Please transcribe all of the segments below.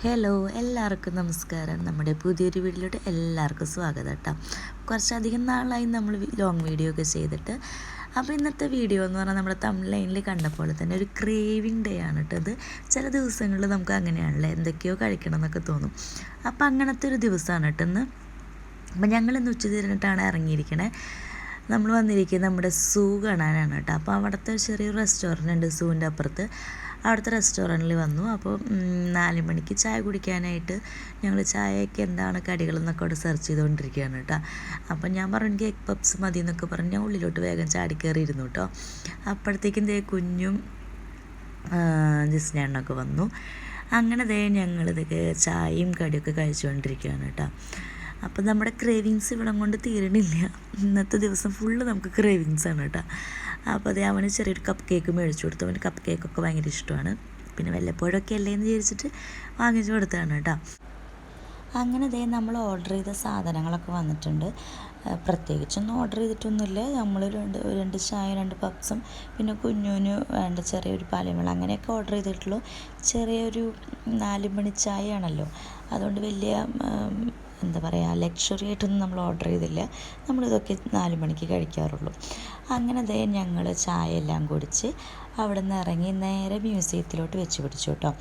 Hello, എല്ലാവർക്കും നമസ്കാരം. നമ്മുടെ പുതിയൊരു വീഡിയോയിലോട്ട് എല്ലാവർക്കും സ്വാഗതം കേട്ടോ. കുറച്ചധികം നാളായി നമ്മൾ ലോങ് വീഡിയോ ഒക്കെ ചെയ്തിട്ട്. അപ്പോൾ ഇന്നത്തെ വീഡിയോ എന്ന് പറഞ്ഞാൽ നമ്മുടെ തംബ്നെയിലിൽ കണ്ട പോലെ തന്നെ ഒരു ക്രേവിങ് ഡേ ആണ് കേട്ടോ. ഇത് ചില ദിവസങ്ങളിൽ നമുക്ക് അങ്ങനെയാണല്ലോ, എന്തൊക്കെയോ കഴിക്കണം എന്നൊക്കെ തോന്നും. അപ്പോൾ അങ്ങനത്തെ ഒരു ദിവസമാണ് കേട്ടോ ഇന്ന്. അപ്പോൾ ഞങ്ങളിന്ന് ഉച്ചതിരിഞ്ഞിട്ടാണ് ഇറങ്ങിയിരിക്കണേ. നമ്മൾ വന്നിരിക്കുന്നത് നമ്മുടെ സൂ കാണാനാണ് കേട്ടോ. അപ്പോൾ അവിടുത്തെ ചെറിയൊരു റെസ്റ്റോറൻറ്റ് ഉണ്ട് സൂവിൻ്റെ അപ്പുറത്ത്. അവിടുത്തെ റെസ്റ്റോറൻറ്റിൽ വന്നു. അപ്പോൾ 4 മണിക്ക് ചായ കുടിക്കാനായിട്ട് ഞങ്ങൾ ചായയ്ക്ക് എന്താണ് കടികളെന്നൊക്കെ അവിടെ സെർച്ച് ചെയ്തുകൊണ്ടിരിക്കുകയാണ് കേട്ടോ. അപ്പം ഞാൻ പറഞ്ഞു എനിക്ക് എഗ് പപ്സ് മതി എന്നൊക്കെ പറഞ്ഞ് ഞാൻ ഉള്ളിലോട്ട് വേഗം ചാടിക്കയറിയിരുന്നു കേട്ടോ. അപ്പോഴത്തേക്കും കുഞ്ഞും ജിസ്നേണ്ണൊക്കെ വന്നു. അങ്ങനെ ഞങ്ങളിതൊക്കെ ചായയും കടിയൊക്കെ കഴിച്ചുകൊണ്ടിരിക്കുകയാണ് കേട്ടോ. അപ്പോൾ നമ്മുടെ ക്രേവിങ്സ് ഇവിടെ കൊണ്ട് തീരണില്ല. ഇന്നത്തെ ദിവസം ഫുള്ള് നമുക്ക് ക്രേവിങ്സ് ആണ് കേട്ടോ. അപ്പോൾ അവന് ചെറിയൊരു കപ്പ് കേക്ക് മേടിച്ചു കൊടുത്തു. അവന് കപ്പ് കേക്കൊക്കെ ഭയങ്കര ഇഷ്ടമാണ്. പിന്നെ വല്ലപ്പോഴൊക്കെ അല്ലേ എന്ന് വിചാരിച്ചിട്ട് വാങ്ങിച്ചു കൊടുത്തതാണ് കേട്ടോ. അങ്ങനെ നമ്മൾ ഓർഡർ ചെയ്ത സാധനങ്ങളൊക്കെ വന്നിട്ടുണ്ട്. പ്രത്യേകിച്ചൊന്നും ഓർഡർ ചെയ്തിട്ടൊന്നുമില്ല. നമ്മൾ രണ്ട് ചായ 2 പപ്സും പിന്നെ കുഞ്ഞുവിന് വേണ്ട ചെറിയൊരു പാലും അങ്ങനെയൊക്കെ ഓർഡർ ചെയ്തിട്ടുള്ളൂ. ചെറിയൊരു 4 മണി ചായയാണല്ലോ, അതുകൊണ്ട് വലിയ എന്താ പറയുക ലക്ഷറി ആയിട്ടൊന്നും നമ്മൾ ഓർഡർ ചെയ്തില്ല. നമ്മളിതൊക്കെ 4 മണിക്ക് കഴിക്കാറുള്ളൂ. അങ്ങനെ ഞങ്ങൾ ചായ എല്ലാം കുടിച്ച് അവിടെ നിന്ന് ഇറങ്ങി നേരെ മ്യൂസിയത്തിലോട്ട് വെച്ച് പിടിച്ചു കേട്ടോ.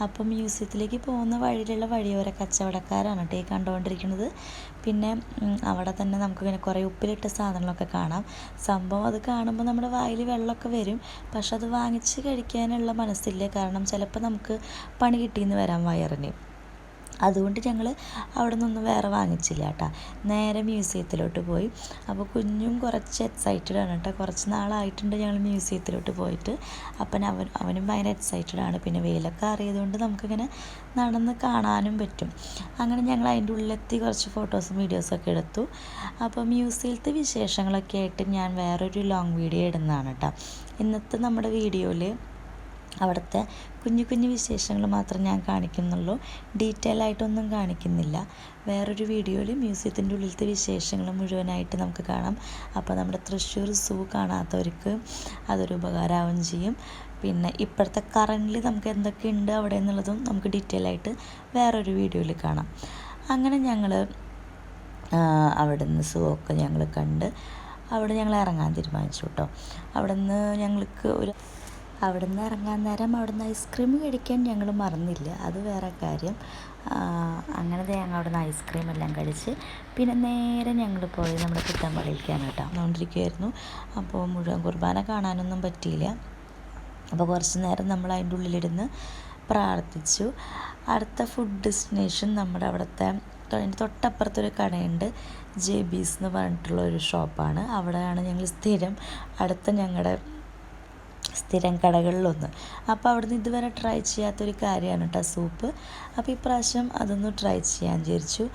അപ്പോൾ മ്യൂസിയത്തിലേക്ക് പോകുന്ന വഴിയിലുള്ള വഴിയോര കച്ചവടക്കാരാണ് കേട്ടോ ഈ കണ്ടുകൊണ്ടിരിക്കുന്നത്. പിന്നെ അവിടെ തന്നെ നമുക്കിങ്ങനെ കുറേ ഉപ്പിലിട്ട സാധനങ്ങളൊക്കെ കാണാം. സംഭവം അത് കാണുമ്പോൾ നമ്മുടെ വായിൽ വെള്ളമൊക്കെ വരും. പക്ഷെ അത് വാങ്ങിച്ച് കഴിക്കാനുള്ള മനസ്സില്ല. കാരണം ചിലപ്പോൾ നമുക്ക് പണി കിട്ടിയെന്ന് വരാം വയറിന്. അതുകൊണ്ട് ഞങ്ങൾ അവിടെ നിന്നൊന്നും വേറെ വാങ്ങിച്ചില്ല കേട്ടോ. നേരെ മ്യൂസിയത്തിലോട്ട് പോയി. അപ്പോൾ കുഞ്ഞും കുറച്ച് എക്സൈറ്റഡ് ആണ് കേട്ടോ. കുറച്ച് നാളായിട്ടുണ്ട് ഞങ്ങൾ മ്യൂസിയത്തിലോട്ട് പോയിട്ട്. അപ്പം അവനും ഭയങ്കര എക്സൈറ്റഡ് ആണ്. പിന്നെ വെയിലൊക്കെ അറിയതുകൊണ്ട് നമുക്കിങ്ങനെ നടന്ന് കാണാനും പറ്റും. അങ്ങനെ ഞങ്ങൾ അതിൻ്റെ ഉള്ളിലെത്തി കുറച്ച് ഫോട്ടോസും വീഡിയോസൊക്കെ എടുത്തു. അപ്പോൾ മ്യൂസിയത്തിലെ വിശേഷങ്ങളൊക്കെ ആയിട്ട് ഞാൻ വേറൊരു ലോങ് വീഡിയോ ഇടുന്നതാണ് കേട്ടോ. ഇന്നത്തെ നമ്മുടെ വീഡിയോയിൽ അവിടുത്തെ കുഞ്ഞു കുഞ്ഞു വിശേഷങ്ങൾ മാത്രം ഞാൻ കാണിക്കുന്നുള്ളൂ. ഡീറ്റെയിൽ ആയിട്ടൊന്നും കാണിക്കുന്നില്ല. വേറൊരു വീഡിയോയിൽ മ്യൂസിയത്തിൻ്റെ ഉള്ളിലത്തെ വിശേഷങ്ങൾ മുഴുവനായിട്ട് നമുക്ക് കാണാം. അപ്പോൾ നമ്മുടെ തൃശ്ശൂർ സൂ കാണാത്തവർക്ക് അതൊരു ഉപകാരമാവുകയും ചെയ്യും. പിന്നെ ഇപ്പോഴത്തെ കറൻ്റ് നമുക്ക് എന്തൊക്കെയുണ്ട് അവിടെ എന്നുള്ളതും നമുക്ക് ഡീറ്റെയിൽ ആയിട്ട് വേറൊരു വീഡിയോയിൽ കാണാം. അങ്ങനെ ഞങ്ങൾ അവിടെ നിന്ന് സൂ ഒക്കെ ഞങ്ങൾ കണ്ട് അവിടെ ഞങ്ങൾ ഇറങ്ങാൻ തീരുമാനിച്ചു കേട്ടോ. അവിടെ നിന്ന് ഞങ്ങൾക്ക് അവിടെ നിന്ന് ഇറങ്ങാൻ നേരം അവിടെ നിന്ന് ഐസ്ക്രീം കഴിക്കാൻ ഞങ്ങൾ മറന്നില്ല, അത് വേറെ കാര്യം. അങ്ങനെ ഞങ്ങൾ അവിടെ നിന്ന് ഐസ്ക്രീം എല്ലാം കഴിച്ച് പിന്നെ നേരെ ഞങ്ങൾ പോയി നമ്മുടെ പുത്തമ്പള്ളിയിലേക്കാണ് കേട്ടോ വന്നുകൊണ്ടിരിക്കുകയായിരുന്നു. അപ്പോൾ മുഴുവൻ കുർബാന കാണാനൊന്നും പറ്റിയില്ല. അപ്പോൾ കുറച്ച് നേരം നമ്മൾ അതിൻ്റെ ഉള്ളിലിരുന്ന് പ്രാർത്ഥിച്ചു. അടുത്ത ഫുഡ് ഡെസ്റ്റിനേഷൻ നമ്മുടെ അവിടുത്തെ അതിൻ്റെ തൊട്ടപ്പുറത്തൊരു കടയുണ്ട്, ജെബീസ് എന്ന് പറഞ്ഞിട്ടുള്ള ഒരു ഷോപ്പാണ്. അവിടെയാണ് ഞങ്ങൾ ഞങ്ങളുടെ സ്ഥിരം കടകളിലൊന്ന്. അപ്പോൾ അവിടുന്ന് ഇതുവരെ ട്രൈ ചെയ്യാത്തൊരു കാര്യമാണ് കേട്ടോ സൂപ്പ്. അപ്പോൾ ഇപ്രാവശ്യം അതൊന്ന് ട്രൈ ചെയ്യാൻ വിചാരിച്ചു.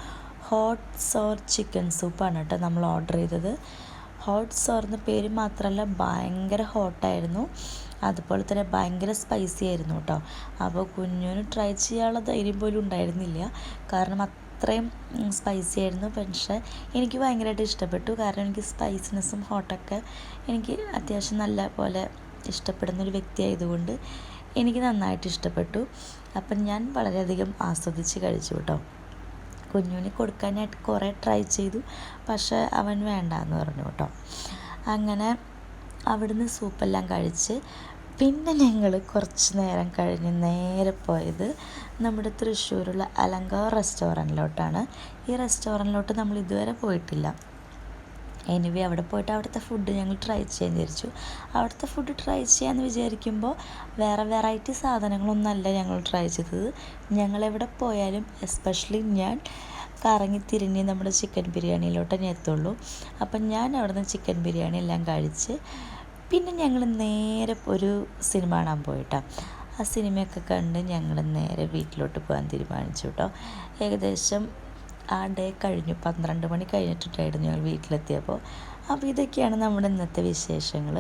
ഹോട്ട് സോർ ചിക്കൻ സൂപ്പാണ് കേട്ടോ നമ്മൾ ഓർഡർ ചെയ്തത്. ഹോട്ട് സോർ എന്ന പേര് മാത്രമല്ല ഭയങ്കര ഹോട്ടായിരുന്നു, അതുപോലെ തന്നെ ഭയങ്കര സ്പൈസി ആയിരുന്നു കേട്ടോ. അപ്പോൾ കുഞ്ഞിന് ട്രൈ ചെയ്യാനുള്ള ധൈര്യം പോലും ഉണ്ടായിരുന്നില്ല, കാരണം അത്രയും സ്പൈസി ആയിരുന്നു. പക്ഷേ എനിക്ക് ഭയങ്കരമായിട്ട് ഇഷ്ടപ്പെട്ടു. കാരണം എനിക്ക് സ്പൈസിനെസ്സും ഹോട്ടൊക്കെ എനിക്ക് അത്യാവശ്യം നല്ല പോലെ ഇഷ്ടപ്പെടുന്നൊരു വ്യക്തിയായതുകൊണ്ട് എനിക്ക് നന്നായിട്ട് ഇഷ്ടപ്പെട്ടു. അപ്പം ഞാൻ വളരെയധികം ആസ്വദിച്ച് കഴിച്ചു കേട്ടോ. കുഞ്ഞുവിന് കൊടുക്കാനായിട്ട് കുറേ ട്രൈ ചെയ്തു, പക്ഷേ അവൻ വേണ്ടാന്ന് പറഞ്ഞു കേട്ടോ. അങ്ങനെ അവിടുന്ന് സൂപ്പെല്ലാം കഴിച്ച് പിന്നെ ഞങ്ങൾ കുറച്ച് നേരം കഴിഞ്ഞ് നേരെ പോയത് നമ്മുടെ തൃശ്ശൂരുള്ള അലങ്കാർ റെസ്റ്റോറൻറ്റിലോട്ടാണ്. ഈ റെസ്റ്റോറൻറ്റിലോട്ട് നമ്മൾ ഇതുവരെ പോയിട്ടില്ല. എനിവേ അവിടെ പോയിട്ട് അവിടുത്തെ ഫുഡ് ഞങ്ങൾ ട്രൈ ചെയ്യാൻ വിചാരിച്ചു. അവിടുത്തെ ഫുഡ് ട്രൈ ചെയ്യാമെന്ന് വിചാരിക്കുമ്പോൾ വേറെ വെറൈറ്റി സാധനങ്ങളൊന്നുമല്ല ഞങ്ങൾ ട്രൈ ചെയ്തത്. ഞങ്ങളെവിടെ പോയാലും എസ്പെഷ്യലി ഞാൻ കറങ്ങിത്തിരിഞ്ഞ് നമ്മുടെ ചിക്കൻ ബിരിയാണിയിലോട്ട് തന്നെ എത്തുള്ളൂ. അപ്പം ഞാൻ അവിടെ നിന്ന് ചിക്കൻ ബിരിയാണി എല്ലാം കഴിച്ച് പിന്നെ ഞങ്ങൾ നേരെ ഒരു സിനിമ കാണാൻ പോയിട്ടാണ്. ആ സിനിമയൊക്കെ കണ്ട് ഞങ്ങൾ നേരെ വീട്ടിലോട്ട് പോകാൻ തീരുമാനിച്ചു കേട്ടോ. ഏകദേശം ആ ഡേ കഴിഞ്ഞു, 12 മണി കഴിഞ്ഞിട്ടുണ്ടായിരുന്നു ഞങ്ങൾ വീട്ടിലെത്തിയപ്പോൾ. അപ്പോൾ ഇതൊക്കെയാണ് നമ്മുടെ ഇന്നത്തെ വിശേഷങ്ങൾ.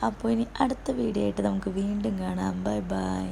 അപ്പോൾ ഇനി അടുത്ത വീഡിയോ ആയിട്ട് നമുക്ക് വീണ്ടും കാണാം. Bye bye.